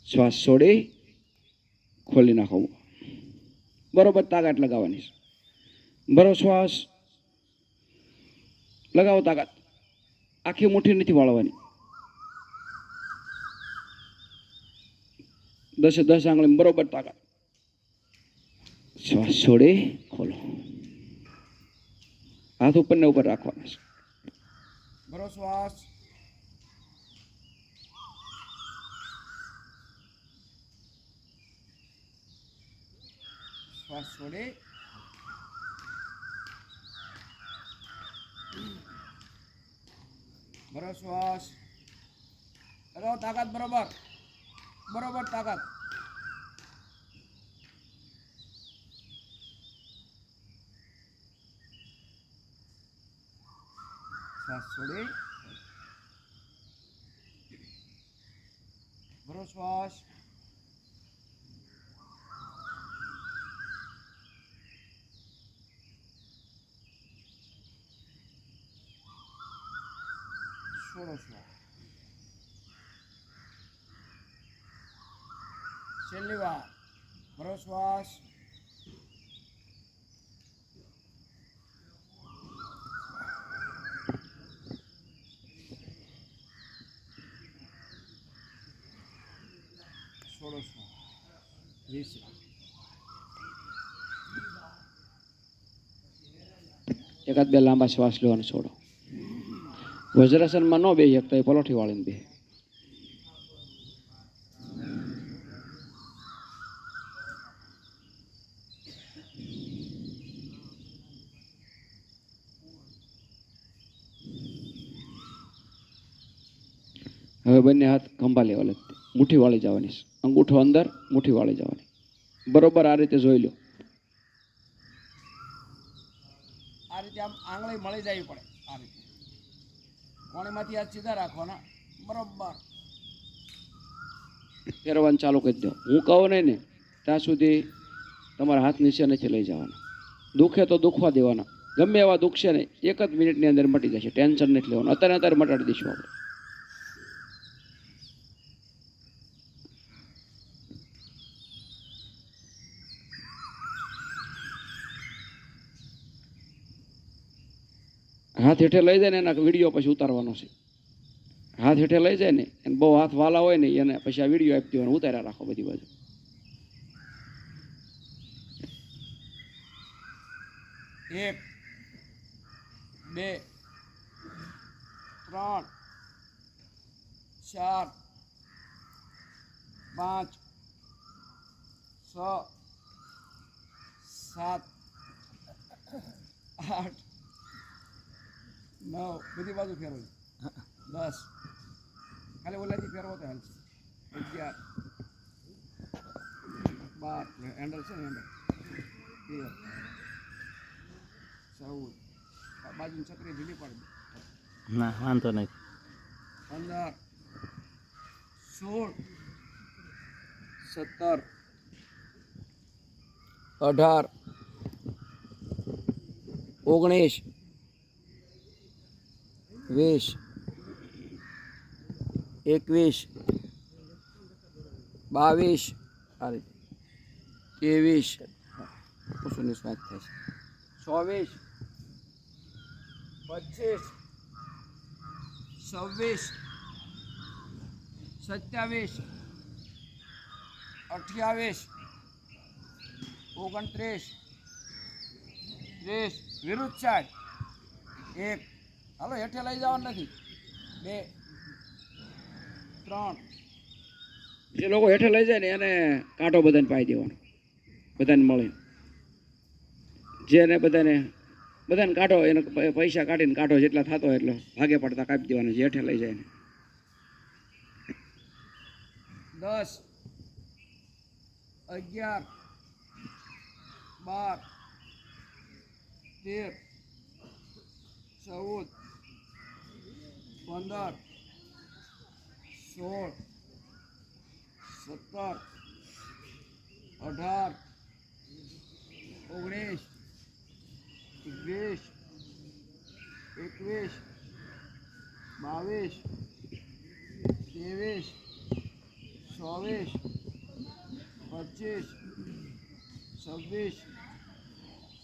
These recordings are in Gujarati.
શ્વાસ છોડી ખોલી નાખો. બરોબર તાકાત લગાવવાની છે. બરો શ્વાસ લગાવો, તાકાત. આખી મુઠ્ઠી નથી વાળવાની. 10 આંગળી બરોબર તાકાત. શ્વાસ છોડી ખોલો. હાથ ઉપર ને ઉપર રાખવાના છે. બરો શ્વાસ. શ્વાસ છોડી બરો શ્વાસ. કરો તાકાત બરોબર, બરોબર તાકાત. શ્વાસ છોડી બરો શ્વાસ. છોડો શ્વાસ. છેલ્લી વાર બરો શ્વાસ. છોડો શ્વાસ. વિશ્રામ. એકાદ બે લાંબા શ્વાસ લેવાનો છોડો. વજ્રાસનમાં ન બે શકતા એ પલોઠી વાળીને બે. હવે બંને હાથ ખંભા લેવા લાગતી. મુઠ્ઠી વાળી જવાની છે. અંગૂઠો અંદર, મુઠ્ઠી વાળી જવાની. બરોબર આ રીતે જોઈ લો. આ રીતે આમ આંગળી મળી જવી પડે. આ રીતે કોણીમાંથી હાથ સીધા રાખવાના. બરોબર ફેરવાનું ચાલુ કરી દો. હું કહું નહીં ને ત્યાં સુધી તમારા હાથ નીચે નથી લઈ જવાના. દુખે તો દુખવા દેવાના. ગમે એવા દુખશે ને 1 જ મિનિટની અંદર મટી જશે. ટેન્શન નથી લેવાનું. અત્યારે મટાડી દઈશું આપણે. હાથ હેઠે લઈ જાય ને એના વિડીયો પછી ઉતારવાનો છે. હાથ હેઠે લઈ જાય ને એને બહુ હાથ વાલા હોય ને એને પછી આ વિડીયો આપી દેવાનો. ઉતાર્યા રાખો બધી બાજુ. 1 2 3 4 5 6 7 8 9 બધી બાજુ ફેરવો. 10 ખાલી ઓલાથી ફેરવો તો હાલ. 11 12 હેન્ડલ છે ને હેન્ડલ. 13 14 બાજુ છકરી ઢીલી પાડી. ના વાંધો નહીં. 15 16 17 18 19 20 21 22 આ રીતે 23 ઓછું શ્વાસ થાય છે. 24 25 26 27 28 29 30 વિરુદ્ધ સાઈડ. 1 હાલો હેઠે લઈ જવાનું નથી. 2 3 જે લોકો હેઠે લઈ જાય ને એને કાંટો બધાને પાઈ દેવાનો. બધાને મળે જેને બધાને કાંટો એને પૈસા કાઢીને કાંટો જેટલા થતો હોય એટલો ભાગે પડતા કાપી દેવાનો. જે હેઠે લઈ જાય ને 10 11 12 13 14 15 16 17 18 19 20 21 22 23 24 24 25 26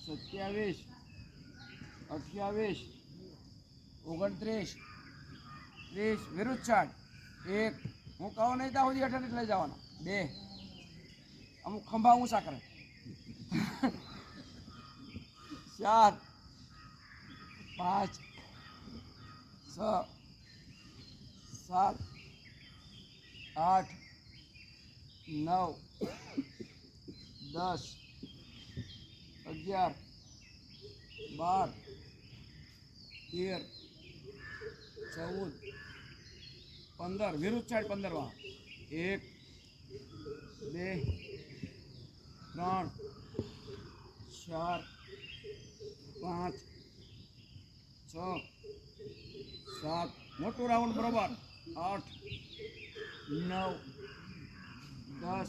27 28 29 30 વિરુદ્ધ ચાર્જ 1 હું કહું નહીં ત્યાં સુધી હેઠળ લઈ જવાના 2 અમુક ખંભા ઊંચા કરે 4 5 6 7 8 9 10 11 12 13 14 15 વિરુદ્ધ સાઈડ 15 માં 1 2 3 4 5 6 7 મોટું રાઉન્ડ બરોબર 8 9 10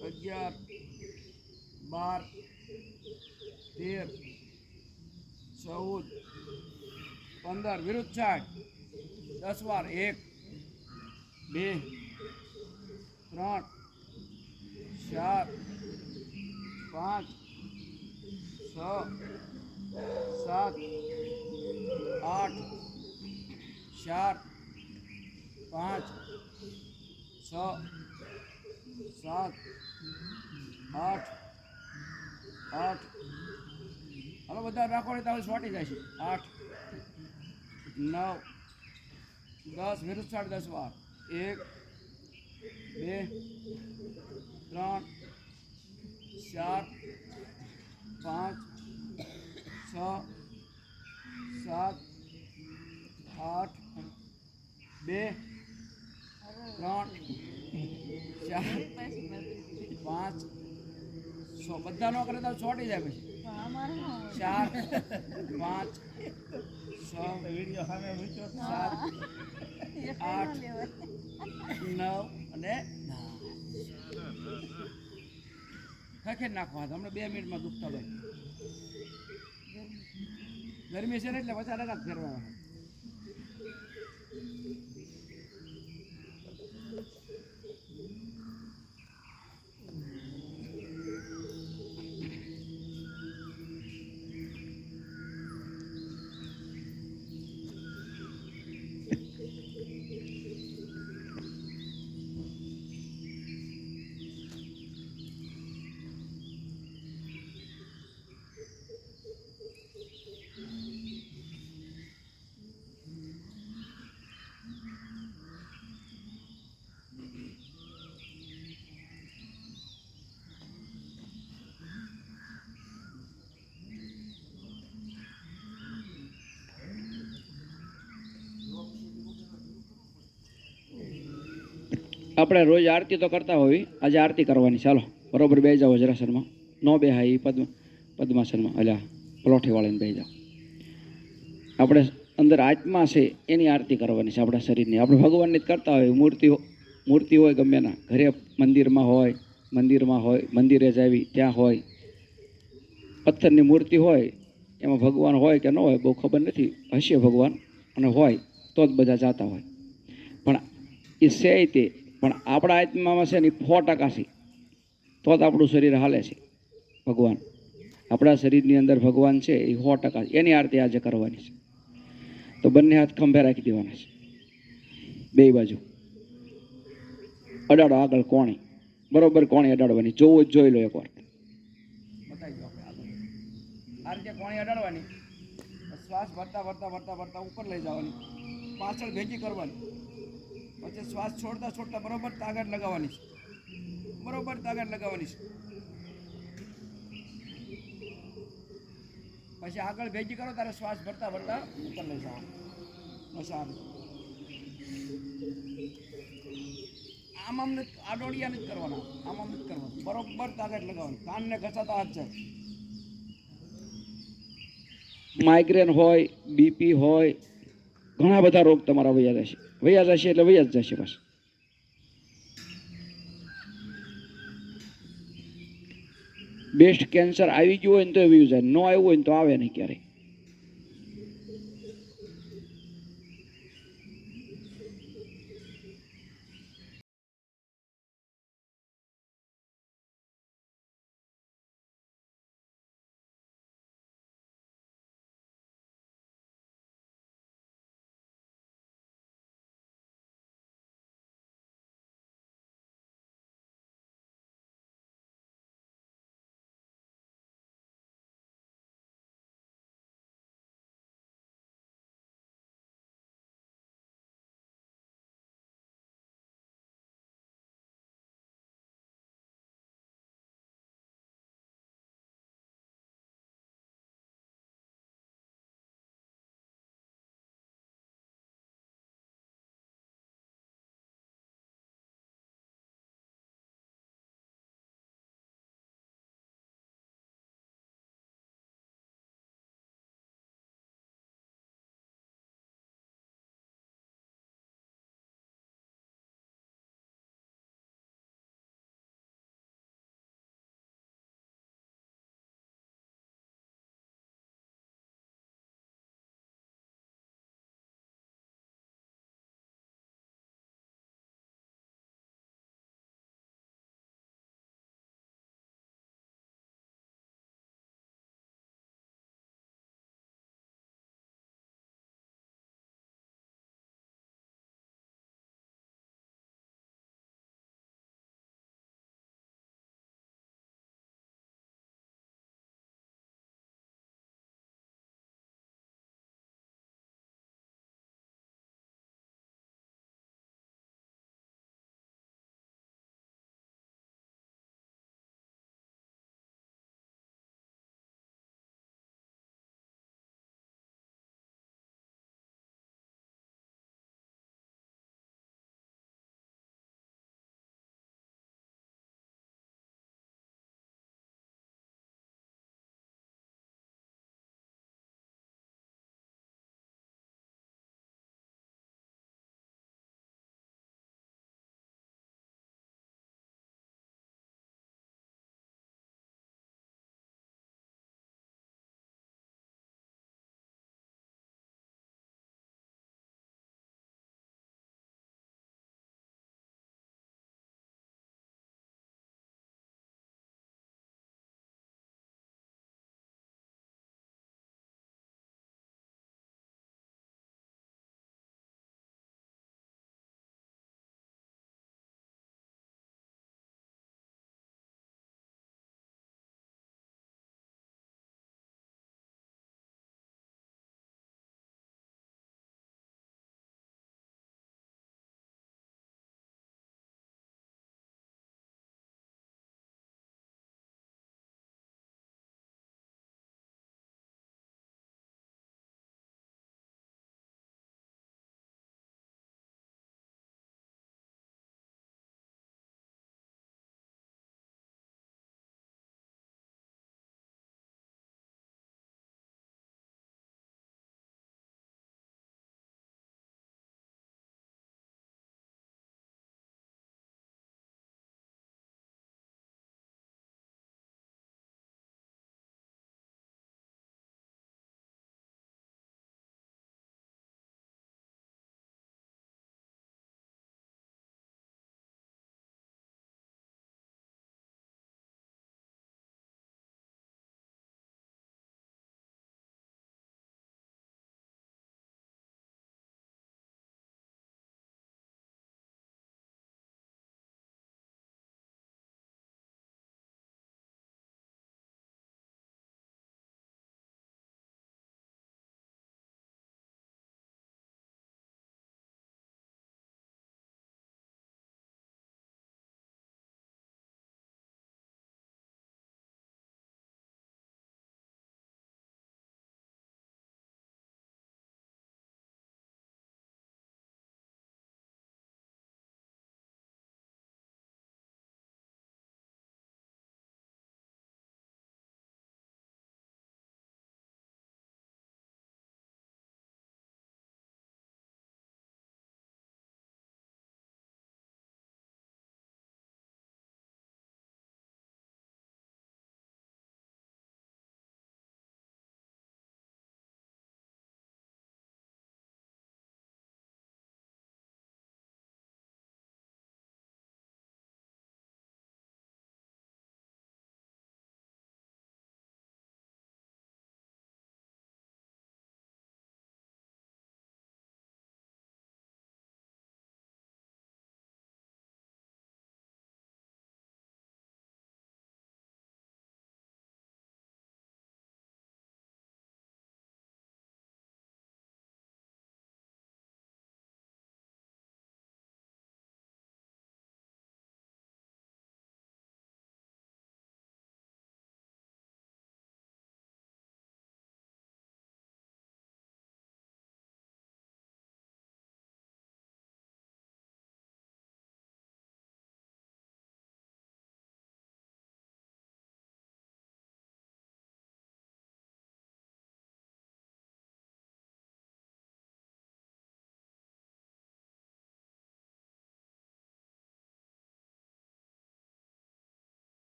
11 12 13 14 15 વિરુદ્ધ સાઈડ 10 વાર 1 2 3 4 5 6 7 8 4 5 6 7 8 8 હાલો બધા રાખો ને તમે સોટી જાય છે 8 9 10 વિરુદ્ધ સાઈડ 10 વાર 1 2 3 4 5 6 7 8 2 3 4 5 6 બધા નો કરે તો છોટી જાય પછી 4 5 6 7 8 9 અને ખખેડ નાખવા હમણાં 2 મિનિટમાં દુખતા ભાઈ ગરમી છે ને એટલે 50% ફેરવાના આપણે રોજ આરતી તો કરતા હોઈએ આજે આરતી કરવાની ચાલો બરોબર બે જાઓ વજ્રાસનમાં નો બેહાય એ પદ્માસનમાં અલ્યા પલોઠી વાળીને બે જાઓ આપણે અંદર આત્મા છે એની આરતી કરવાની છે આપણા શરીરની આપણે ભગવાનની જ કરતા હોય મૂર્તિ હોય ગમે ના ઘરે મંદિરમાં હોય મંદિરે જાવી ત્યાં હોય પથ્થરની મૂર્તિ હોય એમાં ભગવાન હોય કે ન હોય બહુ ખબર નથી હશે ભગવાન અને હોય તો જ બધા જાતા હોય પણ એ છે તે પણ આપણા આત્મામાં છે ને 100% છે તો જ આપણું શરીર હાલે છે ભગવાન આપણા શરીરની અંદર ભગવાન છે એ 100% એની આરતી આજે કરવાની છે તો બંને હાથ ખંભે રાખી દેવાના છે બે બાજુ અડાડો આગળ કોણી બરોબર કોણી અડાડવાની જોવું જ જોઈ લો એકવાર બતાવી દો આપણે આગળ આ રીતે કોણી અડાડવાની શ્વાસ ભરતા ભરતા ભરતા ભરતા ઉપર લઈ જવાની પાછળ ભેગી કરવાની પછી શ્વાસ છોડતા છોડતા બરોબર તાકાત લગાવવાની છે બરોબર તાકાત લગાવવાની છે પછી આગળ ભેગી કરો ત્યારે શ્વાસ ભરતા ભરતા ઉપર લઈ જવાનું બસ આમ અમને આડોડિયા નથી કરવાના આમ નથી કરવાનું બરોબર તાકાત લગાવવાની કાનને ઘસાતા હાથ છે માઇગ્રેન હોય બીપી હોય ઘણા બધા રોગ તમારા વયા જશે એટલે વયા જ જશે બસ બેસ્ટ કેન્સર આવી ગયું હોય ને તો એવું જાય ન આવ્યું હોય ને તો આવે નહીં ક્યારેય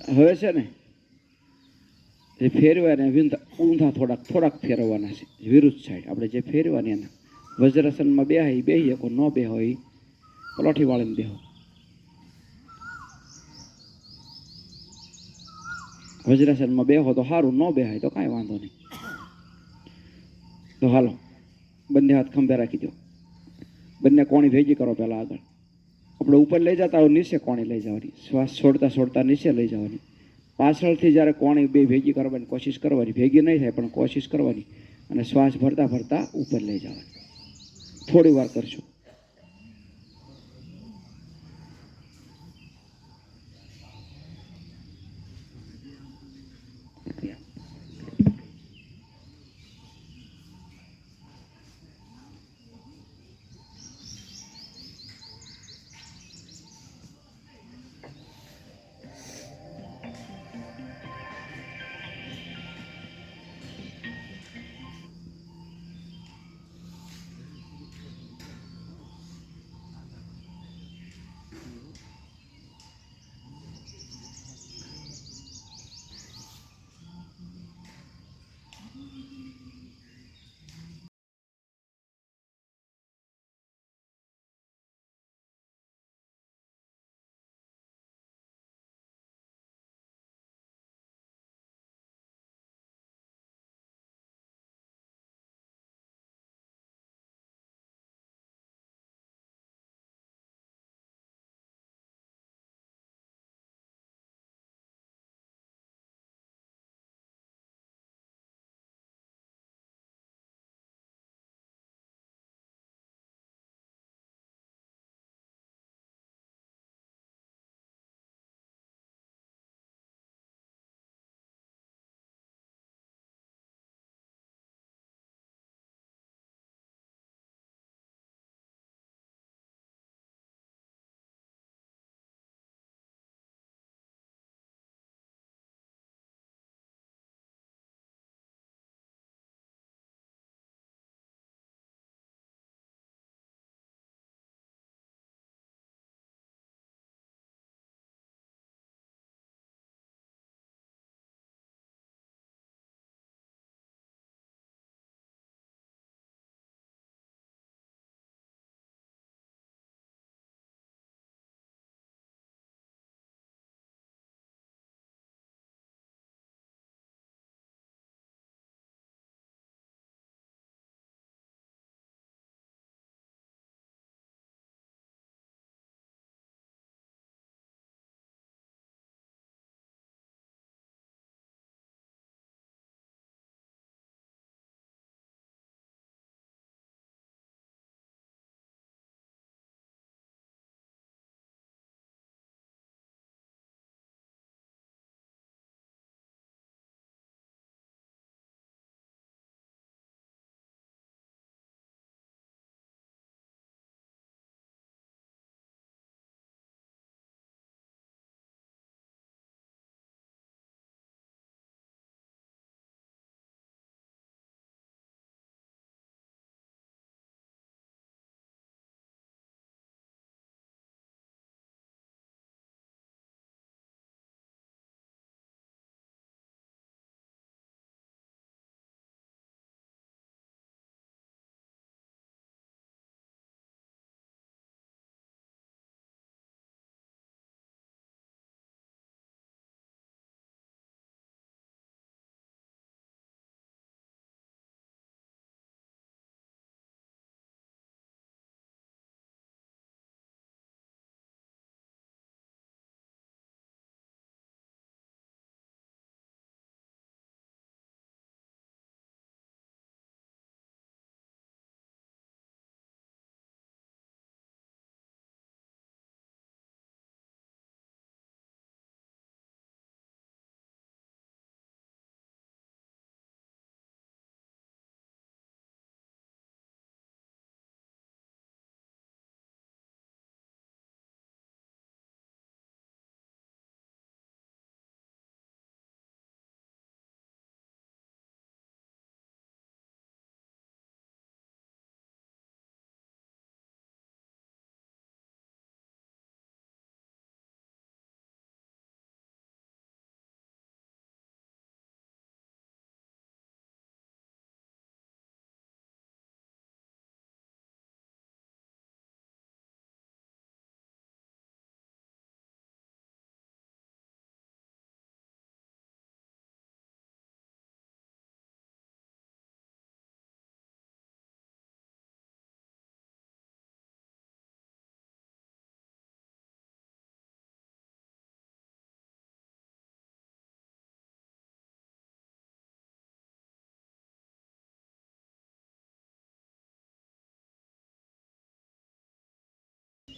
હવે છે ને જે ફેરવાને ઊંધા થોડાક ફેરવવાના છે વિરુદ્ધ સાઈડ આપણે જે ફેરવાની એના વજ્રાસનમાં બેહાય બેહીએ કોઈ ન બે હોય પલોઠી વાળીને બેહો. વજ્રાસનમાં બેહો તો સારું, ન બેહાય તો કાંઈ વાંધો નહીં. તો હાલો બંને હાથ ખંભે રાખી દો, બંને કોણી ભેગી કરો પહેલાં આગળ. આપણે ઉપર લઈ જતા હોય નીચે કોણી લઈ જવાની, શ્વાસ છોડતા છોડતા નીચે લઈ જવાની. પાછળથી જ્યારે કોણી બે ભેગી કરવાની કોશિશ કરવાની, ભેગી નહીં થાય પણ કોશિશ કરવાની, અને શ્વાસ ભરતા ભરતા ઉપર લઈ જવાની. થોડી વાર કરશું.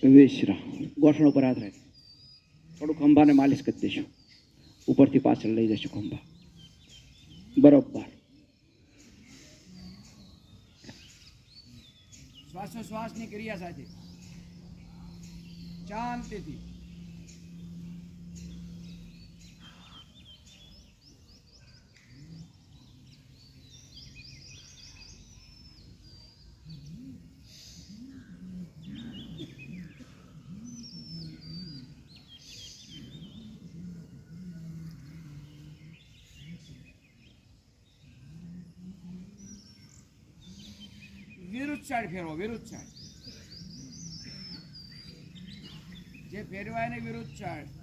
વિશ્રામ. ગોઠણ ઉપર હાથ રાખી થોડું ખંભાને માલિશ કરી દઈશું. ઉપરથી પાછળ લઈ જઈશું ખંભા બરોબર. શ્વાસોશ્વાસની ક્રિયા સાથે શાંતિથી. વિરુદ્ધ સાઈડ ફેરવો, વિરુદ્ધ સાઈડ. જે ફેરવાય ને વિરુદ્ધ સાઈડ.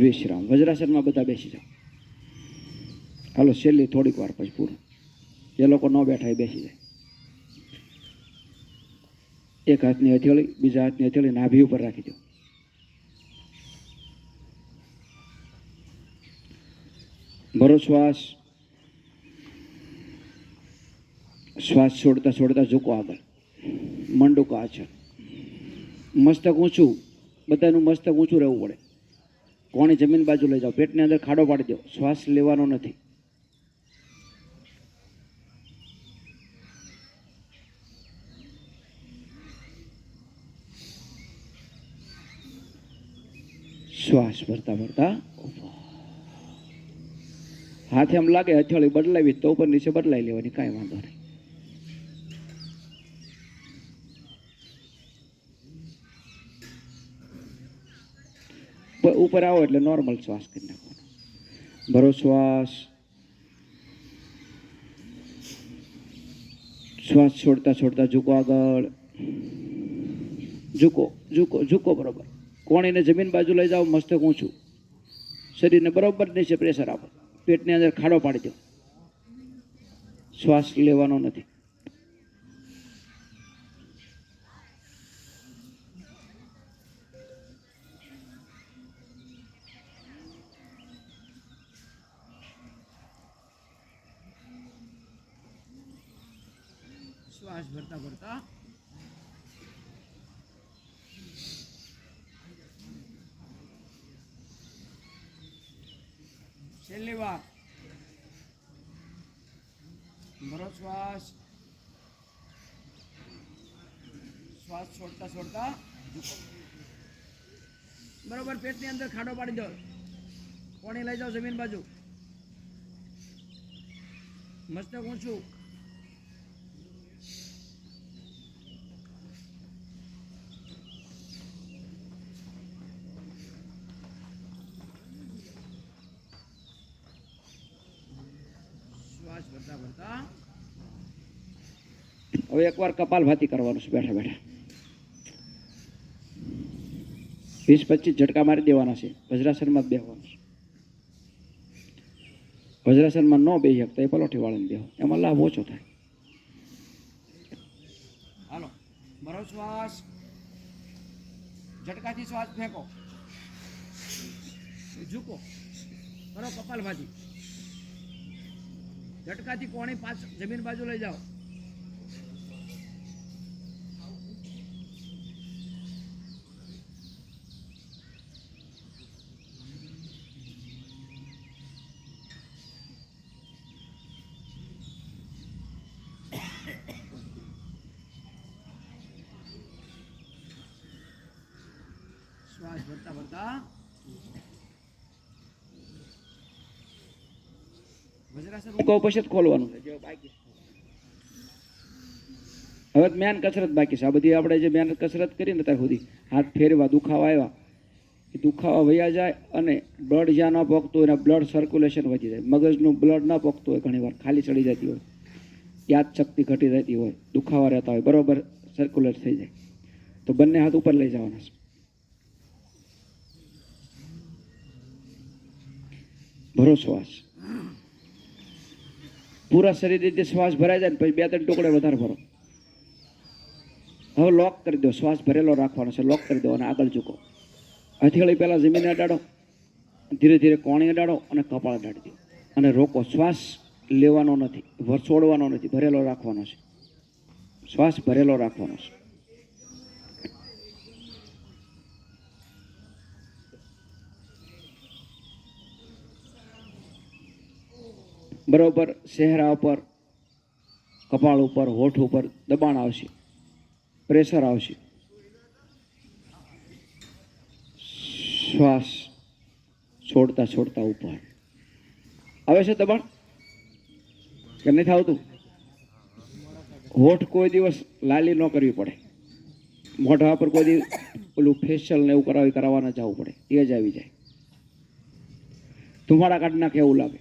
વિશ્રામ. વજ્રાસનમાં બધા બેસી જાઓ. હાલો છેલ્લી થોડીક વાર પછી પૂરું. જે લોકો ન બેઠા એ બેસી જાય. એક હાથની હથેળી બીજા હાથની હથેળી નાભી ઉપર રાખી દો. ભરો શ્વાસ. શ્વાસ છોડતા છોડતા ઝૂકો આગળ. મંડુકો આચર. મસ્તક ઊંચું. બધાનું મસ્તક ઊંચું રહેવું પડે. કોણી જમીન બાજુ લઈ જાઓ. પેટની અંદર ખાડો પાડી દો. શ્વાસ લેવાનો નથી. શ્વાસ ભરતા ભરતા હાથ એમ લાગે હથેળી બદલાવી તો ઉપર નીચે બદલાઈ લેવાની, કાંઈ વાંધો નહીં. ઉપર આવો એટલે નોર્મલ શ્વાસ કરી નાખવાનો. ભરો શ્વાસ. શ્વાસ છોડતા છોડતા ઝૂકો આગળ. ઝૂકો ઝૂકો ઝૂકો બરોબર. કોણીને જમીન બાજુ લઈ જાઓ. મસ્તક ઊંચું. શરીરને બરોબર નીચે પ્રેશર આપો. પેટની અંદર ખાડો પાડી દો. શ્વાસ લેવાનો નથી. શ્વાસ ભરતા ભરતા છેલ્લી વાર. ભરો શ્વાસ. શ્વાસ છોડતા છોડતા ઝૂકો. બરોબર પેટની અંદર ખાડો પાડી દો. કોણી લઈ જાઓ જમીન બાજુ. મસ્તક ઊંચું. શ્વાસ ભરતા ભરતા હવે એકવાર કપાલભાતી કરવાનું છે બેઠા બેઠા. 20-25 ઝટકા મારી દેવાના છે. વજ્રાસનમાં જ બેસવાનું છે. વજ્રાસનમાં ન બેસી શકતા એ પલોઠી વાળીને બેહો. એમાં લાભ ઓછો થાય. હાલો ભરો શ્વાસ. ઝટકાથી શ્વાસ ફેંકો. ઝૂકો. કરો કપાલભાતી. ઝટકાથી કોણી પાછળ જમીન બાજુ લઈ જાઓ. શ્વાસ ભરતા ભરતા વજ્રાસન હું કહું પછી જ ખોલવાનું છે. જો બાકી હવે મેન કસરત બાકી છે. આ બધી આપણે જે મહેનત કસરત કરી ને ત્યાં સુધી હાથ ફેરવા, દુખાવા આવ્યા, એ દુખાવા વયા જાય અને બ્લડ જ્યાં ન પહોંચતું હોય એના બ્લડ સર્ક્યુલેશન વધી જાય. મગજનું બ્લડ ન પહોંચતું હોય ઘણીવાર ખાલી ચડી જતી હોય યાદ શક્તિ ઘટી રહેતી હોય, દુખાવા રહેતા હોય, બરોબર સર્ક્યુલેટ થઈ જાય, તો બંને હાથ ઉપર લઈ જવાના છે. ભરો શ્વાસ. પૂરા શરીર રીતે શ્વાસ ભરાઈ જાય ને પછી 2-3 ટુકડે વધારે ભરો. હવે લોક કરી દો. શ્વાસ ભરેલો રાખવાનો છે. લોક કરી દો અને આગળ ઝૂકો. હથેળી પહેલાં જમીને અડાડો, ધીરે ધીરે કોણી અડાડો અને કપાળ અડાડી દો અને રોકો. શ્વાસ લેવાનો નથી, છોડવાનો નથી, ભરેલો રાખવાનો છે. શ્વાસ ભરેલો રાખવાનો છે. બરોબર ચહેરા ઉપર, કપાળ ઉપર, હોઠ ઉપર દબાણ આવશે, પ્રેશર આવશે. શ્વાસ છોડતા છોડતા ઉપર આવે છે દબાણ કે નથી આવતું? હોઠ કોઈ દિવસ લાલી ન કરવી પડે. મોઢા પર કોઈ દિવસ પેલું ફેશિયલ ને એવું કરાવવા જવું પડે, એ જ આવી જાય. ધુમાડા કાઢી નાખે એવું લાગે.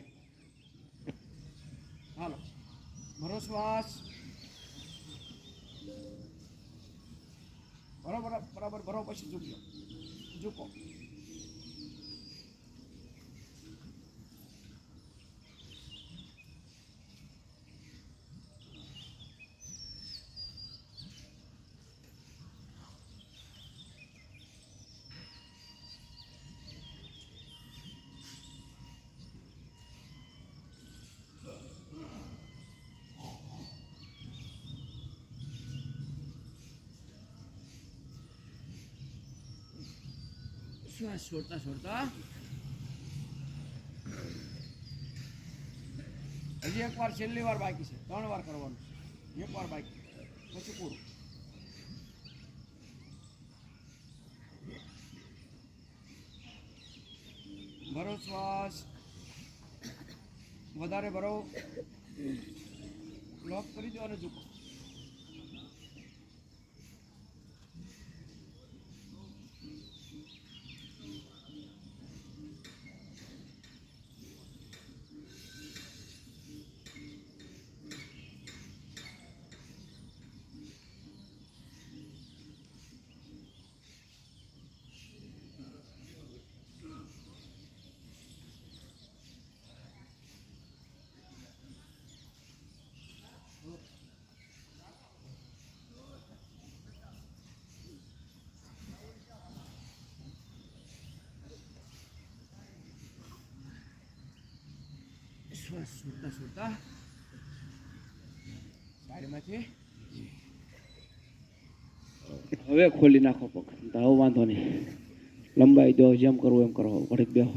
હાલો, ભરો શ્વાસ. બરાબર બરાબર ભરો, પછી ઝૂક્યો, ઝૂકો. શ્વાસ છોડતા છોડતા હજી એક વાર, છેલ્લી વાર બાકી છે. 3 વાર કરવાનું છે. 1 વાર બાકી, પછી પૂરું. ભરો શ્વાસ, વધારે ભરો, લોક કરી દો અને ઝૂકો. શ્વાસ છોડતા છોડતા સાઈડમાંથી. હવે ખોલી નાખો પગ. હવે વાંધો નહીં, લંબાઈ દો, જેમ કરવું એમ કરો. ઘડીક બેહો.